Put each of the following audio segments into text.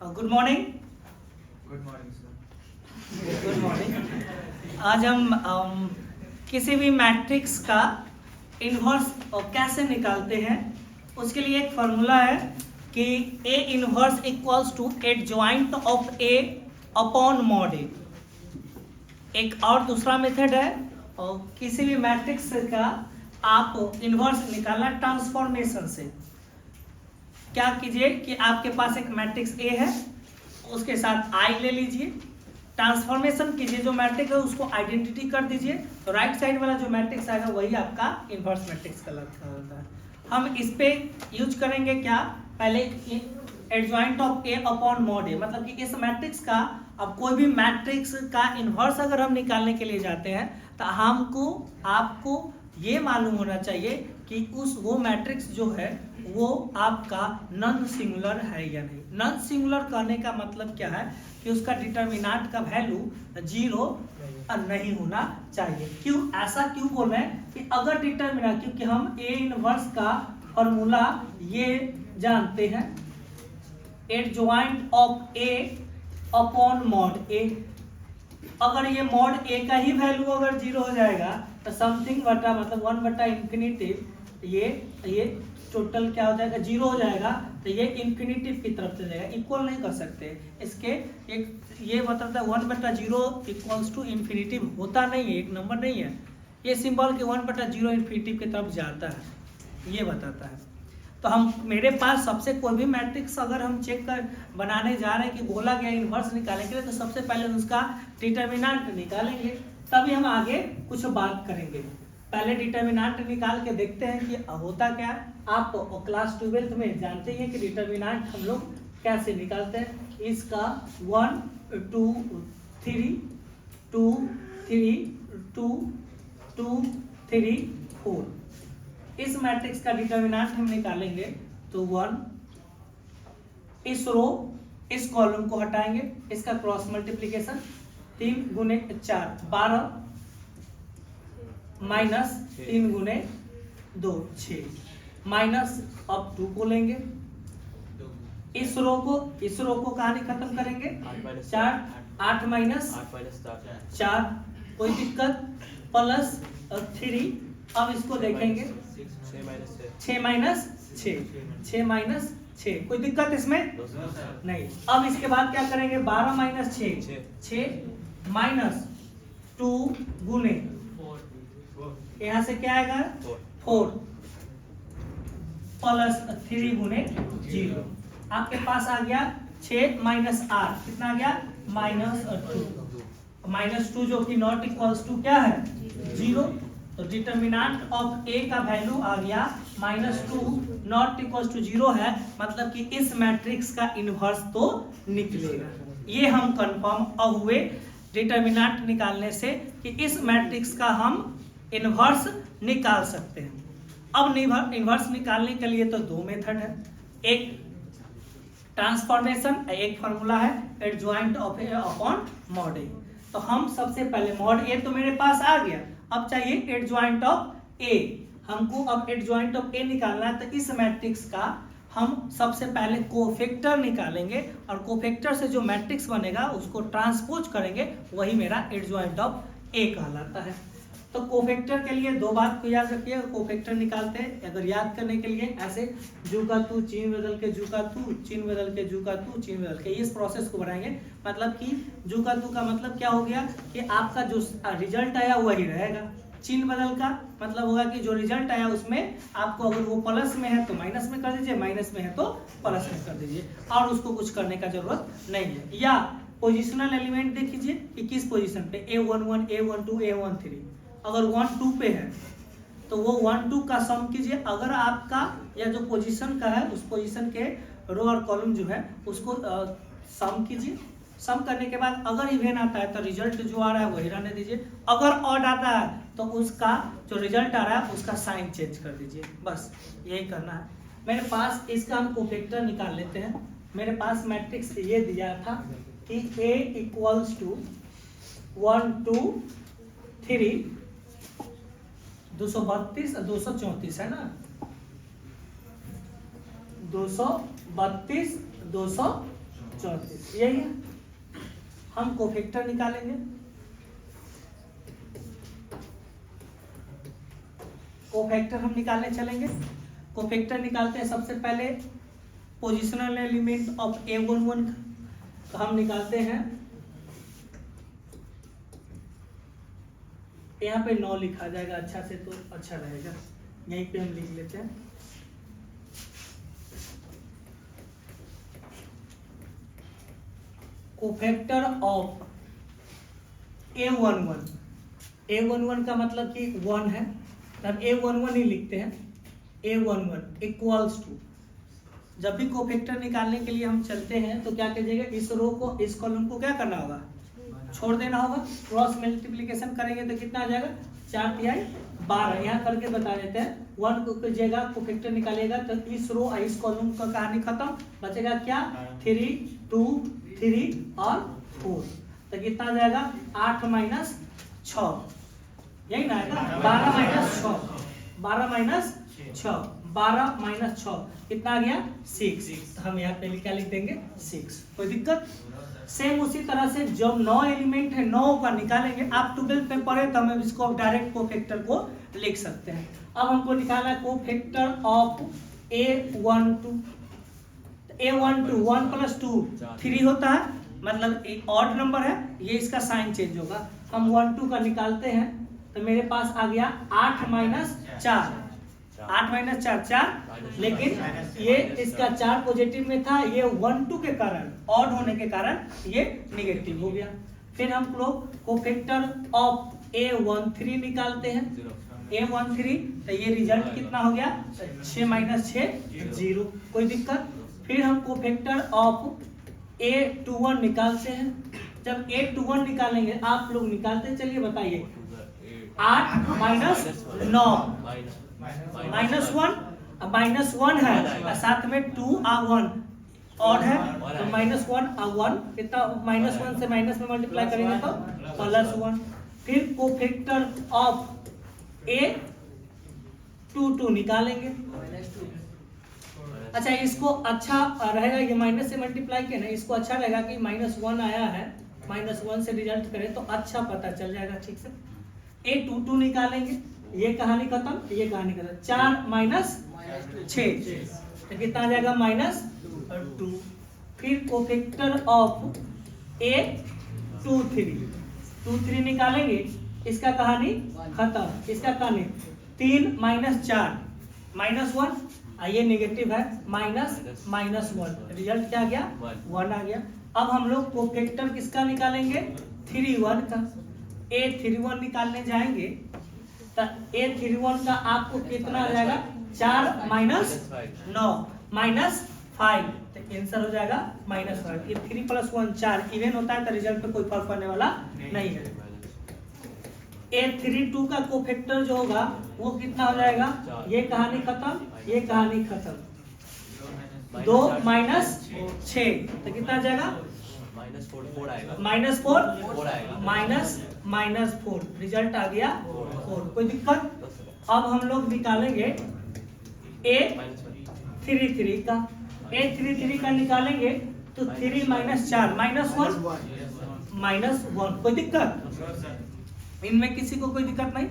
Good morning. Good morning sir. Good morning. आज हम किसी भी मैट्रिक्स का इन्वर्स कैसे निकालते हैं उसके लिए एक फार्मूला है कि A inverse equals to adjoint of A upon mod A. एक और दूसरा मेथड है और किसी भी मैट्रिक्स का आप इन्वर्स निकालना ट्रांसफॉर्मेशन से। क्या कीजिए कि आपके पास एक मैट्रिक्स ए है, उसके साथ आई ले लीजिए, ट्रांसफॉर्मेशन कीजिए, जो मैट्रिक्स है उसको आइडेंटिटी कर दीजिए, तो राइट साइड वाला जो मैट्रिक्स आएगा वही आपका इन्वर्स मैट्रिक्स कहलाता है। हम इस पे यूज करेंगे क्या, पहले adjoint of A upon mod A, मतलब कि इस मैट्रिक्स का अब कोई भी मैट्रिक्स का इन्वर्स अगर हम निकालने के लिए जाते हैं तो हमको आपको ये मालूम होना चाहिए कि वो मैट्रिक्स जो है वो आपका नॉन सिंगुलर है या नहीं। नॉन सिंगुलर कहने का मतलब क्या है कि उसका डिटर्मिनेंट का वैल्यू 0 नहीं होना चाहिए। क्यों ऐसा क्यों बोल रहे हैं कि अगर डिटर्मिनेंट, क्योंकि हम ए इनवर्स का फॉर्मूला ये जानते हैं, adjoint of A upon mod A. अगर ये मॉड ए का ही वैल्यू अगर 0 हो जाएगा तो समथिंग बटा मतलब 1 बटा इंफिनिटिव, ये टोटल क्या हो जाएगा, 0 हो जाएगा, तो ये इंफिनिटिव की तरफ से जाएगा, इक्वल नहीं कर सकते इसके। एक ये बताता है 1 बटा 0 इक्वल्स टू इंफिनिटिव होता नहीं है, एक नंबर नहीं है ये सिंबल कि 1 बटा 0 इंफिनिटिव की तरफ जाता है, ये बताता है। तो हम मेरे पास सबसे कोई भी मैट्रिक्स अगर हम चेक कर बनाने जा रहे हैं कि बोला गया इन्वर्स निकालने के लिए, तो सबसे पहले उसका डिटर्मिनेंट निकालेंगे, तभी हम आगे कुछ बात करेंगे। पहले डिटर्मिनेंट निकाल के देखते हैं कि होता क्या। आप क्लास 12th में जानते हैं कि डिटर्मिनेंट हम लोग कैसे निकालते हैं। इसका 1 2 3 2 3 2 2 3 4, इस मैट्रिक्स का डिटर्मिनेंट हम निकालेंगे तो 1, इस रो इस कॉलम को हटाएंगे, इसका क्रॉस मल्टीप्लिकेशन 3 गुने 4 12 माइनस 3 गुने 2 6 माइनस अब 2 को लेंगे, इस रो को कहानी खत्म करेंगे 4 8 माइनस 4, कोई दिक्कत, प्लस 3, अब इसको देखेंगे 6 माइनस 6 माइनस 6, कोई दिक्कत इसमें नहीं। अब इसके बाद क्या करेंगे, 12 माइनस 6 माइनस 2 गुने, यहाँ से क्या आएगा 4 प्लस 3 गुने 0, आपके पास आ गया 6 माइनस 8, कितना आ गया -2 जो कि नॉट इक्वल्स टू क्या है 0। तो डिटर्मिनेंट ऑफ ए का वैल्यू आ गया -2 नॉट इक्वल्स टू 0 है, मतलब कि इस मैट्रिक्स का इन्वर्स तो निकलेगा। ये हम कंफर्म अब हुए डिटर्मिनेंट निकालने से कि इस मैट्रिक्स का हम इन्वर्स निकाल सकते हैं। अब इन्वर्स निकालने के लिए तो दो मेथड है, एक ट्रांसफॉर्मेशन, एक फार्मूला है adjoint of A upon mod A. तो हम सबसे पहले मॉड ए तो मेरे पास आ गया, अब चाहिए एडजॉइंट ऑफ ए। हमको अब एडजॉइंट ऑफ ए निकालना है, तो इस मैट्रिक्स का हम सबसे पहले कोफैक्टर निकालेंगे और कोफैक्टर से जो मैट्रिक्स बनेगा उसको ट्रांसपोज करेंगे, वही मेरा एडजॉइंट ऑफ ए कहलाता है। तो कोफैक्टर के लिए दो बात को याद रखिए, कोफैक्टर निकालते हैं अगर याद करने के लिए ऐसे जू का तू चीन बदल के जू का तू चीन बदल के जू का तू चीन बदल के, इस प्रोसेस को बनाएंगे। मतलब कि जू का तू का मतलब क्या हो गया कि आपका जो रिजल्ट आया वही रहेगा, चिन्ह बदल का मतलब होगा कि जो रिजल्ट आया उसमें आपको अगर वो प्लस में है तो माइनस में कर दीजिए, माइनस में है तो प्लस में कर दीजिए, और उसको कुछ करने का जरूरत नहीं है। या पोजिशनल एलिमेंट देख लीजिए कि किस पोजिशन पे A11 A12 A13, अगर 1 2 पे है तो वो 1 2 का सम कीजिए, अगर आपका या जो पोजीशन का है उस पोजीशन के रो और कॉलम जो है उसको सम कीजिए। सम करने के बाद अगर इवेन आता है तो रिजल्ट जो आ रहा है वही रहने दीजिए, अगर ऑड आता है तो उसका जो रिजल्ट आ रहा है उसका साइन चेंज कर दीजिए, बस यही करना है। मेरे पास इसका हम कोफैक्टर निकाल लेते हैं। मेरे पास मैट्रिक्स ये दिया था कि A इक्वल्स टू 1 2 3 232 234 है ना, 232 234 34, यही है। हम कोफैक्टर निकालेंगे। कोफैक्टर हम निकालने चलेंगे। कोफैक्टर निकालते हैं सबसे पहले पोजिशनल एलिमेंट ऑफ A11 का हम निकालते हैं। यहाँ पे 9 लिखा जाएगा अच्छा से तो अच्छा रहेगा, यहीं पे हम लिख लेते हैं। कोफैक्टर ऑफ A11 का मतलब कि 1 है, तब A11 ही लिखते हैं। A11 इक्वल्स टू, जब भी कोफैक्टर निकालने के लिए हम चलते हैं तो क्या कीजिएगा, इस रो को इस कॉलम को क्या करना होगा, छोड़ देना होगा। क्रॉस मल्टीप्लिकेशन करेंगे तो कितना आ जाएगा, 4 तिहाई 12। यहाँ करके बता देते हैं। 1 को कीजिएगा, कोफैक्टर निकालेगा तो इस रो और इस कॉलम का कहानी खत्म, बचेगा क्या 3 2 3 और 4, तो कितना आ जाएगा 8 माइनस 6, यही ना आएगा 12 माइनस 6, 12 माइनस 6, 12 माइनस 6 कितना आ गया 6, तो हम यहाँ पे क्या लिख देंगे 6। कोई दिक्कत। सेम उसी तरह से जब 9 एलिमेंट है 9 का निकालेंगे। आप 12th में पढ़े तो हम इसको डायरेक्ट कोफैक्टर को लिख सकते हैं। अब हमको निकालना है कोफैक्टर ऑफ A12। A12 1 + 2 3 होता है, मतलब एक ऑड नंबर है, ये इसका साइन चेंज होगा। हम 1 2 का निकालते हैं तो मेरे पास आ गया 8 माइनस 4, 8 माइनस 4 4, लेकिन ये इसका 4 पॉजिटिव में था, ये 1 2 के कारण ऑड होने के कारण ये नेगेटिव हो गया। फिर हम लोग कोफैक्टर ऑफ A13 निकालते हैं। A13 तो ये रिजल्ट कितना हो गया 6 माइनस 6 0, कोई दिक्कत। फिर हम कोफैक्टर ऑफ A21 निकालते हैं। जब A21 निकालेंगे, आप लोग निकालते चलिए, बताइए 8 माइनस 9 माइनस 1 है और साथ में 2 और 1 ऑड है, तो -1 और 1 कितना, -1 से माइनस में मल्टीप्लाई करेंगे तो +1। फिर कोफैक्टर ऑफ A22 निकालेंगे। अच्छा, इसको अच्छा रहेगा, ये माइनस से मल्टीप्लाई किया ना, इसको अच्छा रहेगा कि -1 आया है, -1 से रिजल्ट करें तो अच्छा पता चल जाएगा ठीक से। A22 निकालेंगे, ये कहानी खत्म, ये कहानी खत्म। 4 माइनस 6 तो कितना आ जाएगा -2। फिर कोफैक्टर ऑफ A23 निकालेंगे, इसका कहानी खत्म। इसका कहानी 3 माइनस 4 -1, ये नेगेटिव है, -1, रिजल्ट क्या आ गया 1 आ गया। अब हम लोग कोफैक्टर किसका निकालेंगे 31 का। A31 निकालने जाएंगे तो A31 का आपको कितना आ जाएगा 4 माइनस 9 -5, तो आंसर हो जाएगा -5। ये 3 + 1 4 इवन होता है तो रिजल्ट में कोई फर्क पड़ने वाला नहीं है। A32 का कोफैक्टर जो होगा वो कितना हो जाएगा, ये कहानी खत्म, ये कहानी खत्म। 2 माइनस 6 तो कितना आ जाएगा -4 आएगा, -4 रिजल्ट आ गया 4, कोई दिक्कत। अब हम लोग निकालेंगे A33 का। A33 का निकालेंगे तो 3 माइनस 4 -1, कोई दिक्कत, इनमें किसी को कोई दिक्कत नहीं।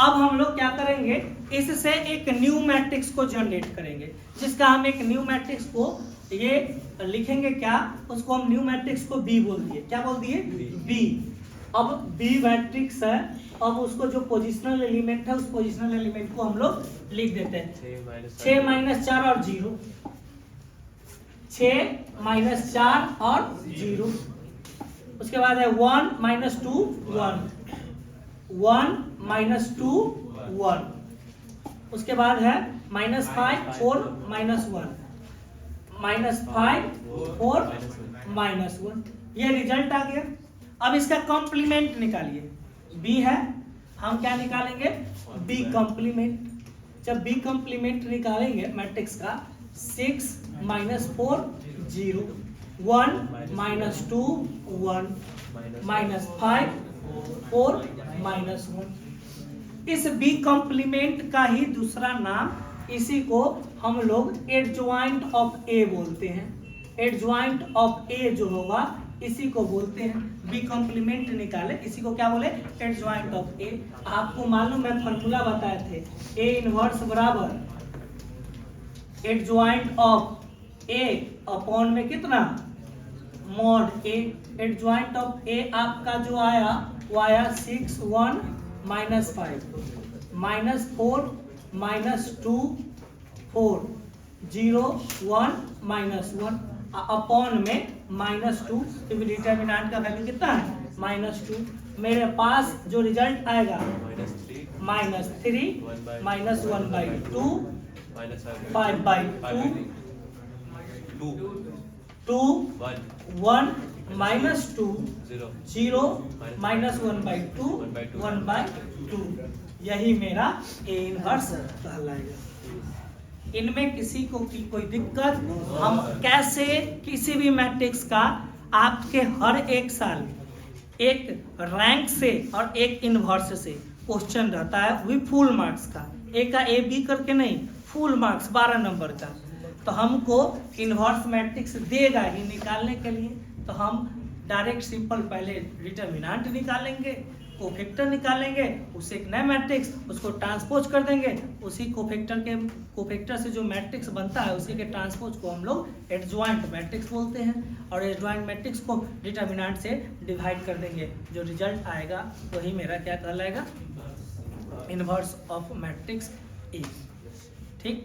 अब हम लोग क्या करेंगे, इससे एक न्यू मैट्रिक्स को जनरेट करेंगे, जिसका हम एक न्यू मैट्रिक्स को ये लिखेंगे क्या, उसको हम न्यू मैट्रिक्स को B बोल दिए। क्या बोल दिए B। अब B मैट्रिक्स है, अब उसको जो पोजिशनल एलिमेंट है उस पोजिशनल एलिमेंट को हम लोग लिख देते हैं 6 माइनस 4 और 0, 6 माइनस 4 और 0। उसके बाद है 1 माइनस 2 1, 1 माइनस 2 1। उसके बाद है -5 4 -1, -5 4 -1, ये रिजल्ट आ गया। अब इसका कॉम्प्लीमेंट निकालिए, B है, हम क्या निकालेंगे B कॉम्प्लीमेंट। जब B कॉम्प्लीमेंट निकालेंगे मैट्रिक्स का 6 माइनस 4 0, 1 माइनस 2 1, -5 4 -1। इस B कॉम्प्लीमेंट का ही दूसरा नाम, इसी को हम लोग एडजॉइंट ऑफ A बोलते हैं। एडजॉइंट ऑफ ए जो होगा इसी को बोलते हैं, बी कॉम्प्लीमेंट निकाले इसी को क्या बोले, एडजॉइंट ऑफ ए। आपको मालूम है फॉर्मूला बताए थे, ए इनवर्स बराबर एडजॉइंट ऑफ ए अपॉन में कितना, मॉड ए। एडजॉइंट ऑफ ए आपका जो आया वो आया 6 1 -5 -4 -2 4 0 1 -1 अपॉन में -2, क्योंकि डिटर्मिनेंट का वैल्यू कितना है -2। मेरे पास जो रिजल्ट आएगा -3 -1/2 5/2 2 1 -2 0 -1/2 1/2, यही मेरा ए इनवर्स कहलाएगा। इनमें किसी को की कोई दिक्कत, हम कैसे किसी भी मैट्रिक्स का आपके हर एक साल एक रैंक से और एक इनवर्स से क्वेश्चन रहता है, वही फुल मार्क्स का, ए का ए बी करके नहीं, फुल मार्क्स 12 नंबर का। तो हमको इनवर्स मैट्रिक्स देगा ही निकालने के लिए, तो हम डायरेक्ट सिंपल पहले डिटर्मिनेंट निकालेंगे, कोफैक्टर निकालेंगे, उससे एक नया मैट्रिक्स उसको ट्रांसपोज कर देंगे, उसी कोफैक्टर से जो मैट्रिक्स बनता है उसी के ट्रांसपोज को हम लोग एडजॉइंट मैट्रिक्स बोलते हैं, और एडजॉइंट मैट्रिक्स को डिटर्मिनेंट से डिवाइड कर देंगे, जो रिजल्ट आएगा वही मेरा क्या कहलाएगा, इनवर्स ऑफ मैट्रिक्स ए। ठीक।